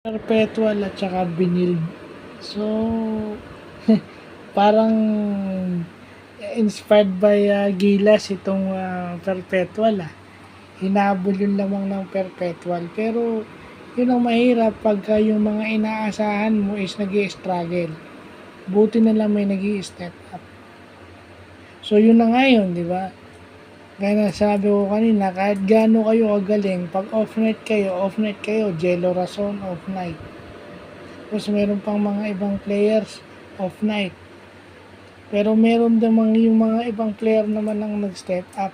Perpetual at saka Binild. So, parang inspired by Gilas itong Perpetual. Hinabol yung lamang ng Perpetual. Pero, yun ang mahirap pagka yung mga inaasahan mo is nag-i-struggle. Buti na lang may nag-i-step up. So, yun na nga yun, di ba? Kaya nasabi ko kanina, kahit gaano kayo kagaling, pag off-night kayo, Jello Rason, off-night. Tapos meron pang mga ibang players, off-night. Pero meron namang yung mga ibang player naman ang nag-step up.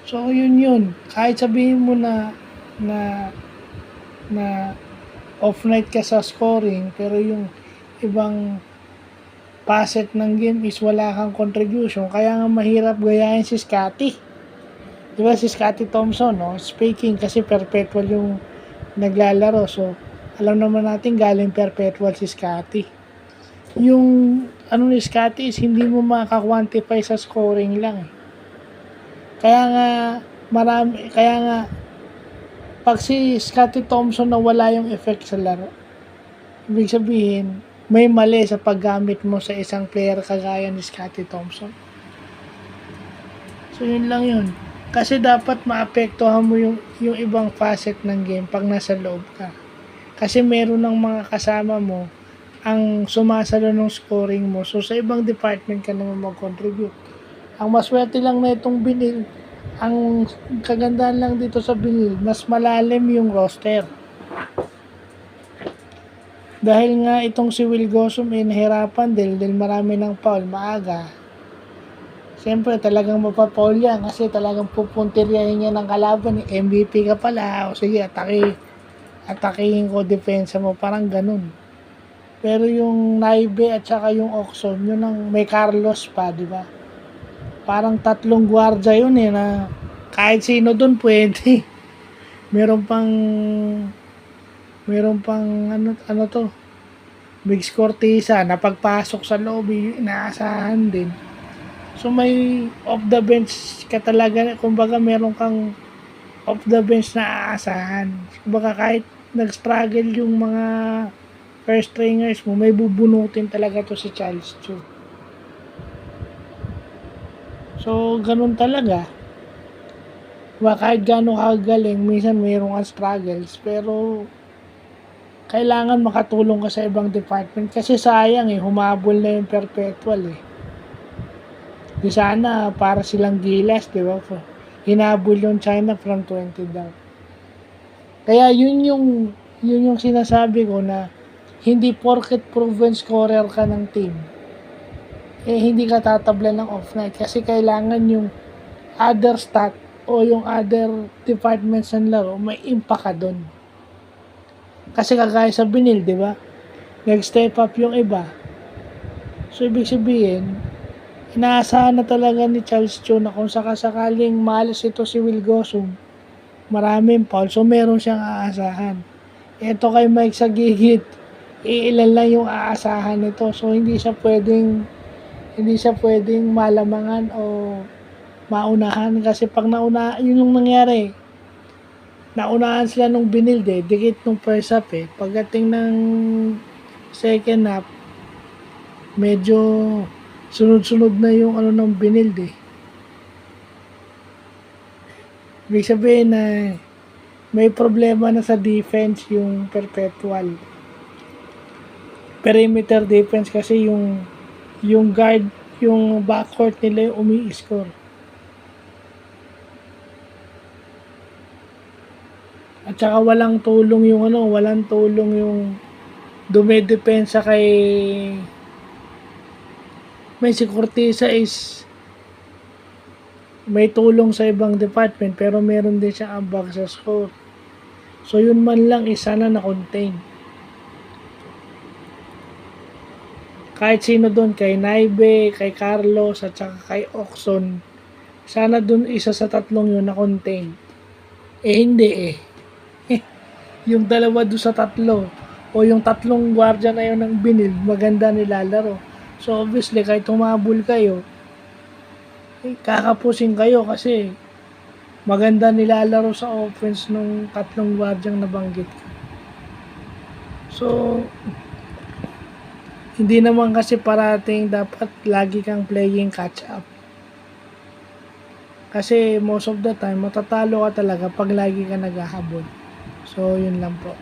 So, yun. Kahit sabihin mo na off-night ka sa scoring, pero yung ibang facet ng game is wala kang contribution. Kaya nga mahirap gayahin si Scotty. Diba si Scotty Thompson, no? Speaking kasi perpetual yung naglalaro. So, alam naman natin galing perpetual si Scotty. Yung ano ni Scotty is hindi mo maka-quantify sa scoring lang. Kaya nga pag si Scotty Thompson na wala yung effect sa laro, ibig sabihin may mali sa paggamit mo sa isang player kagaya ni Scotty Thompson. So yun lang yun. Kasi dapat maapektuhan mo yung ibang facet ng game pag nasa loob ka. Kasi meron ng mga kasama mo ang sumasalo ng scoring mo. So sa ibang department ka naman mag-contribute. Ang maswerte lang na itong Binil, ang kagandahan lang dito sa Binil, mas malalim yung roster. Dahil nga itong si Will Gosum nahirapan dahil marami ng foul maaga. Siyempre talagang mapapaul yan kasi talagang pupuntiryahin niya ng kalaban. MVP ka pala, o sige atakihin ko depensa mo, parang ganun. Pero yung Naibe at saka yung Oxon, yun ang may Carlos pa, di ba? Parang tatlong gwardya yun na kahit sino dun pwede. meron pang ano to, Big Cortisa na pagpasok sa lobby, inaasahan din. So may off the bench ka talaga, kumbaga meron kang off the bench na aasahan. Kumbaga kahit nag-struggle yung mga first stringers mo, may bubunutin talaga to si Charles Chu. So ganun talaga. Kahit gaano kagaling, minsan mayroong struggles, pero kailangan makatulong ka sa ibang department kasi sayang humabol na yung perpetual Di sana para silang Gilas, di ba? Hinabol yung China from 20 down. Kaya yun yung sinasabi ko na hindi porket proven scorer ka ng team, hindi ka tatablan ng off-night kasi kailangan yung other stat o yung other departments ng laro may impact ka dun. Kasi kagaya sa Binil, di ba? Nag-step up yung iba. So, ibig sabihin, inaasahan na talaga ni Charles Chu na kung sakasakaling malas ito si Will Gosum, maraming foul, so meron siyang aasahan. Ito kay Mike sa gigit, iilan lang yung aasahan nito. So, hindi siya pwedeng malamangan o maunahan kasi pag yun yung nangyari. Naunahan sila nung Binil dikit nung first half Pagdating ng second half, medyo sunod-sunod na yung ng Binil Ibig sabihin na may problema na sa defense yung perpetual. Perimeter defense kasi yung guard, yung backcourt nila yung umi-score. At saka walang tulong yung dumedepensa kay may si Cortisa is may tulong sa ibang department pero meron din siyang ambag sa score. So yun man lang sana na-contain. Kahit sino doon, kay Naibe, kay Carlos at saka kay Oxon, sana doon isa sa tatlong yun na-contain. Hindi yung dalawa doon sa tatlo o yung tatlong gwardiya na yun ng Binil, maganda nilalaro. So obviously kahit humabol kayo, kakapusin kayo kasi maganda nilalaro sa offense nung tatlong gwardyang nabanggit ko. So, hindi naman kasi parating dapat lagi kang playing catch up. Kasi most of the time, matatalo ka talaga pag lagi ka naghahabol. So, yun lang po.